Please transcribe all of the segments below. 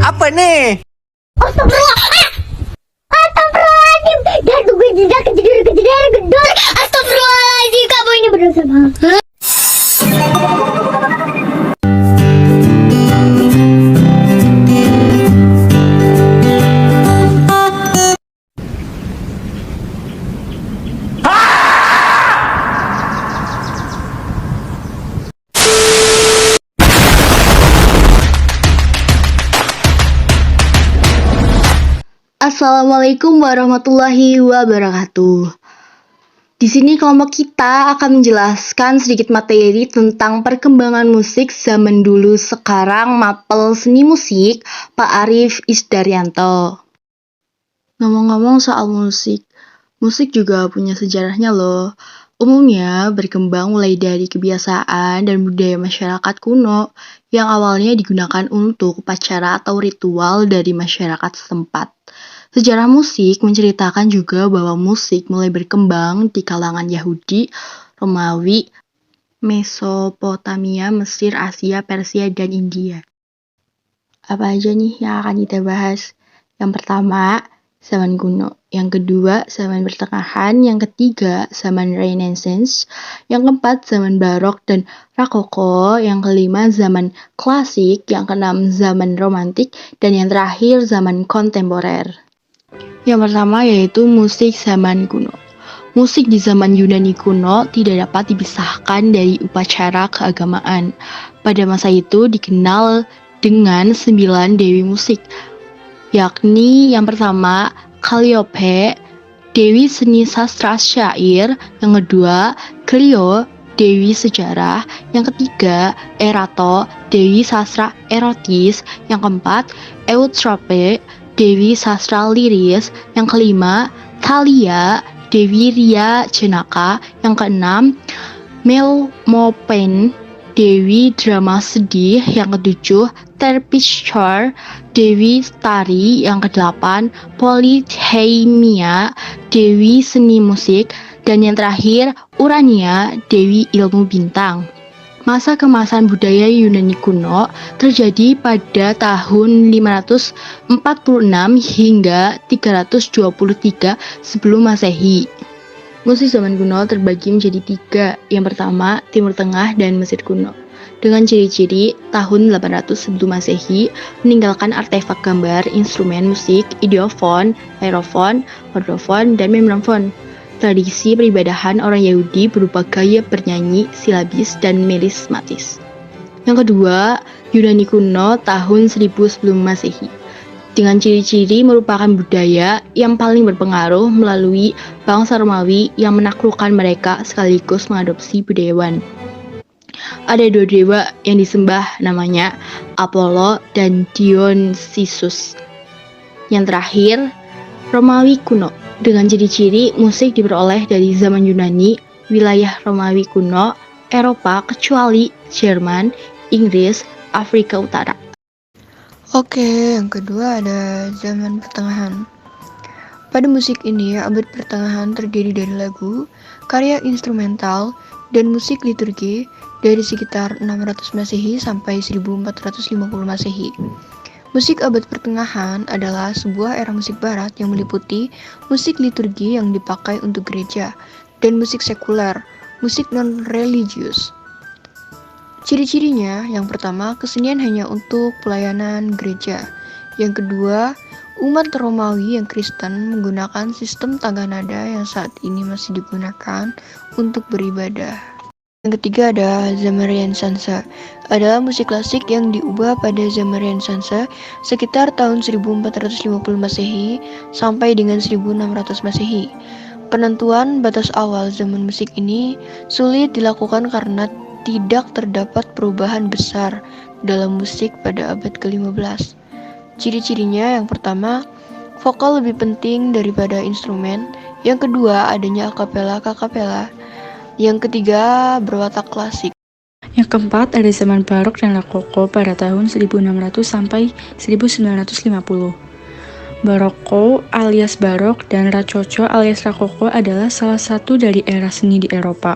Apa nih? Astagfirullah. Astagfirullahaladzim. Dan gue tidak kejadian gedor. Astagfirullahaladzim, kamu ini berdosa banget. Assalamualaikum warahmatullahi wabarakatuh. Di sini kelompok kita akan menjelaskan sedikit materi tentang perkembangan musik zaman dulu sekarang Mapel Seni Musik Pak Arif Isdaryanto. Ngomong-ngomong soal musik juga punya sejarahnya loh. Umumnya berkembang mulai dari kebiasaan dan budaya masyarakat kuno yang awalnya digunakan untuk upacara atau ritual dari masyarakat setempat. Sejarah musik menceritakan juga bahwa musik mulai berkembang di kalangan Yahudi, Romawi, Mesopotamia, Mesir, Asia, Persia, dan India. Apa aja nih yang akan kita bahas? Yang pertama, zaman kuno. Yang kedua, zaman pertengahan. Yang ketiga, zaman Renaissance. Yang keempat, zaman barok dan rokoko. Yang kelima, zaman klasik. Yang keenam, zaman romantik. Dan yang terakhir, zaman kontemporer. Yang pertama yaitu musik zaman kuno. Musik di zaman Yunani kuno tidak dapat dipisahkan dari upacara keagamaan. Pada masa itu dikenal dengan 9 dewi musik, yakni yang pertama Calliope, dewi seni sastra syair, yang kedua Clio, dewi sejarah, yang ketiga Erato, dewi sastra erotis, yang keempat Eutrope, dewi sastra liris, yang kelima Thalia, dewi ria jenaka, yang keenam Melmopen, dewi drama sedih, yang ketujuh Terpsichore, dewi tari, yang kedelapan Polyhymnia, dewi seni musik, dan yang terakhir Urania, dewi ilmu bintang. Masa kemasan budaya Yunani kuno terjadi pada tahun 546 hingga 323 sebelum Masehi. Musik zaman kuno terbagi menjadi 3. Yang pertama, Timur Tengah dan Mesir kuno. Dengan ciri-ciri tahun 800 sebelum Masehi, meninggalkan artefak gambar, instrumen musik, ideofon, aerofon, hordofon, dan membrofon. Tradisi peribadahan orang Yahudi berupa gaya bernyanyi, silabis, dan melismatis. Yang kedua, Yunani kuno tahun 1000 sebelum Masehi. Dengan ciri-ciri merupakan budaya yang paling berpengaruh melalui bangsa Romawi yang menaklukkan mereka sekaligus mengadopsi budayawan. Ada 2 dewa yang disembah, namanya Apollo dan Dionysus. Yang terakhir, Romawi kuno. Dengan ciri-ciri musik diperoleh dari zaman Yunani, wilayah Romawi kuno, Eropa kecuali Jerman, Inggris, Afrika Utara. Oke, yang kedua ada zaman pertengahan. Pada musik ini, abad pertengahan terdiri dari lagu, karya instrumental, dan musik liturgi dari sekitar 600 Masehi sampai 1450 Masehi. Musik abad pertengahan adalah sebuah era musik barat yang meliputi musik liturgi yang dipakai untuk gereja dan musik sekuler, musik non-religius. Ciri-cirinya, yang pertama, kesenian hanya untuk pelayanan gereja. Yang kedua, umat Romawi yang Kristen menggunakan sistem tangga nada yang saat ini masih digunakan untuk beribadah. Yang ketiga ada zaman Renaissance, adalah musik klasik yang diubah pada zaman Renaissance sekitar tahun 1450 Masehi sampai dengan 1600 Masehi. Penentuan batas awal zaman musik ini sulit dilakukan karena tidak terdapat perubahan besar dalam musik pada abad ke-15. Ciri-cirinya, yang pertama, vokal lebih penting daripada instrumen. Yang kedua, adanya akapela. Yang ketiga, berwatak klasik. Yang keempat, ada zaman barok dan rokoko pada tahun 1600 sampai 1950. Baroko alias barok dan racoco alias rokoko adalah salah satu dari era seni di Eropa.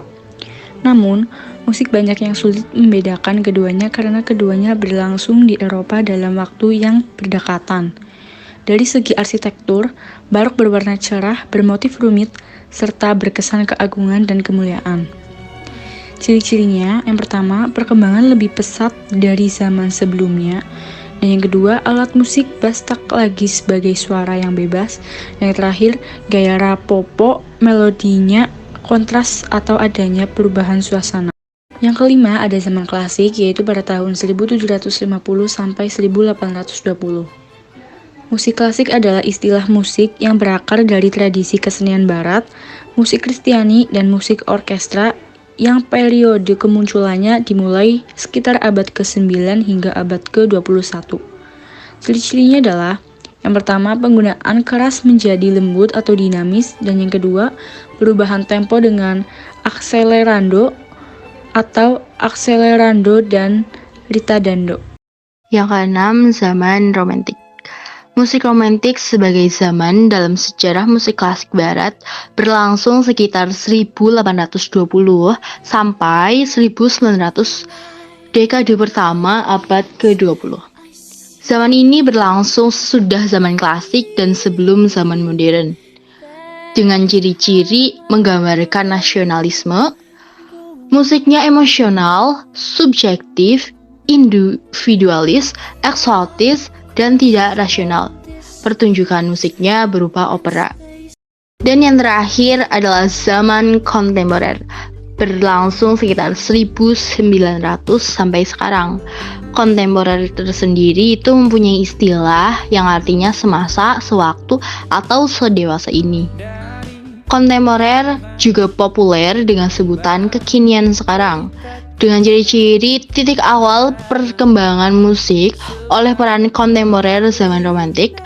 Namun, Musik banyak yang sulit membedakan keduanya karena keduanya berlangsung di Eropa dalam waktu yang berdekatan. Dari segi arsitektur, barok berwarna cerah, bermotif rumit, serta berkesan keagungan dan kemuliaan. Ciri-cirinya, yang pertama, perkembangan lebih pesat dari zaman sebelumnya, dan yang kedua, alat musik bass tak lagi sebagai suara yang bebas, yang terakhir, gaya rapopo, melodinya kontras atau adanya perubahan suasana. Yang kelima, ada zaman klasik, yaitu pada tahun 1750 sampai 1820. Musik klasik adalah istilah musik yang berakar dari tradisi kesenian barat, musik Kristiani, dan musik orkestra yang periode kemunculannya dimulai sekitar abad ke-9 hingga abad ke-21. Ciri-cirinya adalah, yang pertama, penggunaan keras menjadi lembut atau dinamis, dan yang kedua, perubahan tempo dengan akselerando atau akselerando dan ritardando. Yang keenam, zaman romantik. Musik romantik sebagai zaman dalam sejarah musik klasik barat berlangsung sekitar 1820 sampai 1900, dekade pertama abad ke-20. Zaman ini berlangsung sesudah zaman klasik dan sebelum zaman modern, dengan ciri-ciri menggambarkan nasionalisme. Musiknya emosional, subjektif, individualis, eksotis, dan tidak rasional. Pertunjukan musiknya berupa opera. Dan yang terakhir adalah zaman kontemporer, berlangsung sekitar 1900 sampai sekarang. Kontemporer tersendiri itu mempunyai istilah yang artinya semasa, sewaktu, atau sedewasa ini. Kontemporer juga populer dengan sebutan kekinian sekarang, dengan ciri-ciri titik awal perkembangan musik oleh peran kontemporer zaman romantik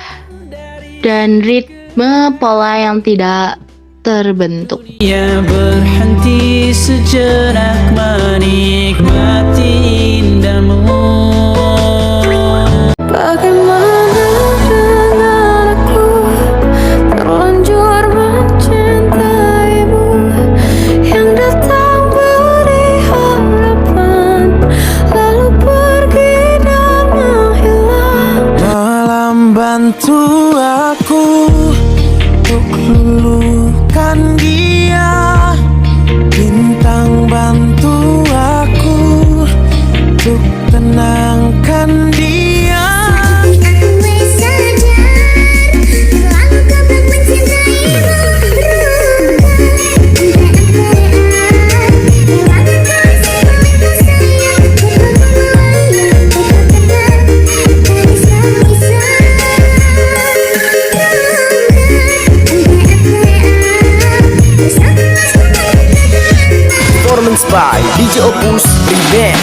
dan ritme pola yang tidak terbentuk. Ya berhenti sejenak menikmati indahmu. Bagaimana dengan aku terlanjur mencintaimu, yang datang beri harapan lalu pergi dan menghilang. Malam bantu aku untuk luluhkan dia, bintang bantu aku untuk tenangkan dia. Performance by DJ Opus Remix.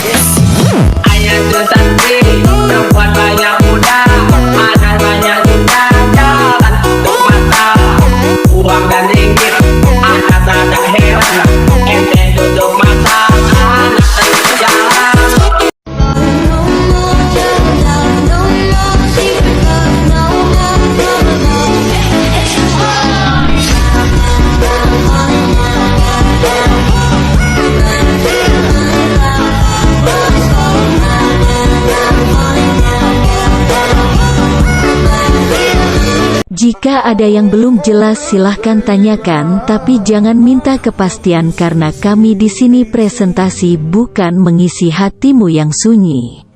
Hanya sesantri membuat banyak muda, ada banyak juga jalan untuk mata, uang dan ringgit, anak tak heran, ente tutup mata, anak terjalan. Jika ada yang belum jelas silahkan tanyakan, tapi jangan minta kepastian karena kami di sini presentasi bukan mengisi hatimu yang sunyi.